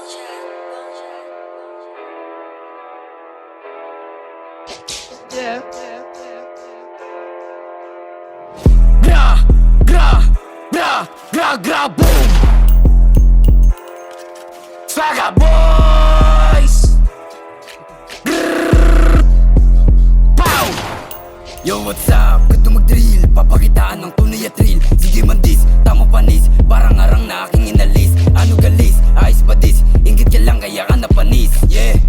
Yeah. Gra, boom! Swagger boys! Pow! Yo, what's up? Gusto mag-drill, papakitaan ng tunay at real. Sige man dis, tamo panis, parang arang na aking inalis. Ano galis, ayos ba dis? Ingit ka lang kaya ka napanis. Yeah,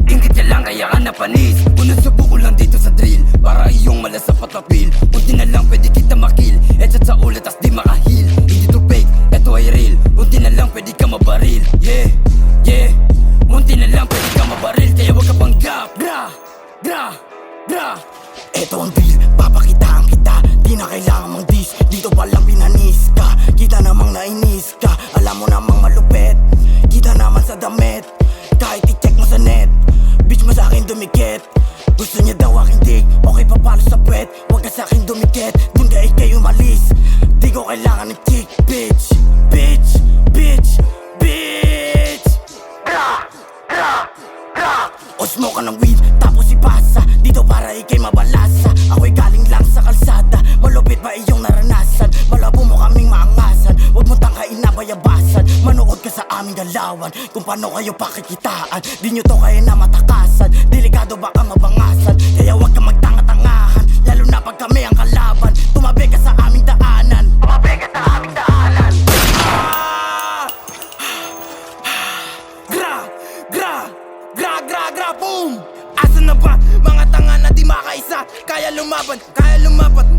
ingit ka lang kaya ka napanis. Unang subuko lang dito sa drill, para iyong malas sa patapil. Unti na lang pwede kita makil, headshot sa ulit tas di makahil. Hindi to fake, eto ay real. Unti na lang pwede ka mabaril. Yeah, unti na lang pwede ka mabaril. Kaya wag ka pang gap. Gra. Eto ang deal, papakitaan kita. Di na kailangan mang dis, dito palang pinanis ka. Kita namang nainis ka, alam mo namang malupet. Kita naman sa damit, kahit i-check mo sa net. Bitch mo sa akin dumikit, gusto niya daw aking dick. Okay pa palo sa puwet, wag ka sa akin dumikit. Dun ka ikay umalis, di ko kailangan ng chick. Bitch. O smoke ka ng weed, tapos ipasa dito para ikay mabalasa. Ako'y galing lang sa kalsada, malupit ba iyong naranasan? Malabo mo kaming maangasan, huwag mo tangkain na bayabasan. Manood ka sa aming galawan, kung paano kayo pakikitaan. Di nyo to kaya na matakasan, delikado baka mabangasan. Kaya huwag ka magtanga-tangahan, lalo na pag kami ang kalaban. Tumabi ka sa aming daanan, Gra, boom! Asan na ba mga tanga na di makaisa? Kaya lumaban,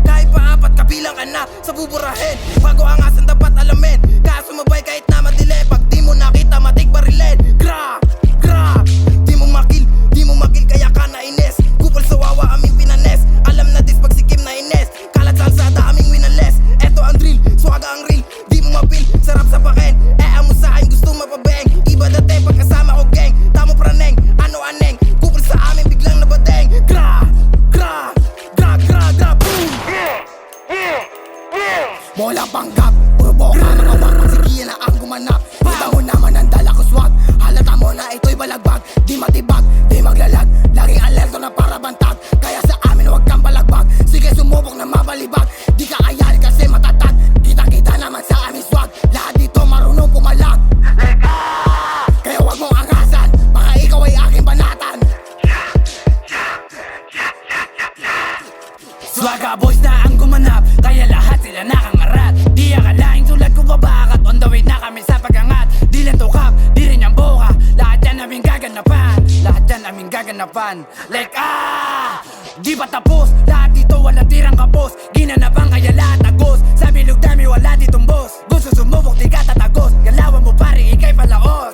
kahit pa-apat kabilang ka na sa buburahin. Bago ang asan dapat alamin, kaya sumabay kahit na madili. Pag di mo nakita matik barilin. Gra, di mo makil kaya ka nainis. Kupal sa wawa aming pinanes, alam na dis pag sikim na ines. Kalat sa alsada aming winales, eto ang drill, swaga ang real. Di mo mapil, sarap sa pakin. Mo sa akin gusto mapabeng, iba dati pagkasama ko gang. Tamo praneng, ano aneng, kupal sa amin biglang nabadeng. Gra, boom! Walang panggap, puro boka mga wak. Sige na ang gumanap, kita mo naman ang dala ko swag. Halata mo na ito'y balagbag, di matibag, di maglalag. Laging alerto na para bantag, kaya sa amin huwag kang balagbag. Sige sumubok na mabalibag, di ka kayari kasi matatag. Kita naman sa amin swag, lahat dito marunong pumalag. Kaya huwag mong angasan, baka ikaw ay aking banatan. Swagger boys na ang gumanap, kaya lahat sila nakangarat. Di akalaing tulad ko babakat, on the way na kami sa pagangat. Di lang tukap, di rin yung boka, lahat yan aming gaganapan. Like di pa tapos, lahat dito wala tirang kapos. Ginanapan kaya lahat nagos, sa bilog dami wala ditong boss. Gusto sumubok di ka tatagos, galawan mo pare ikay palaos.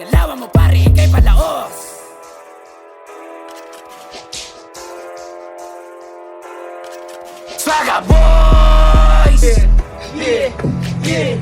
Swagger boys! Yeah.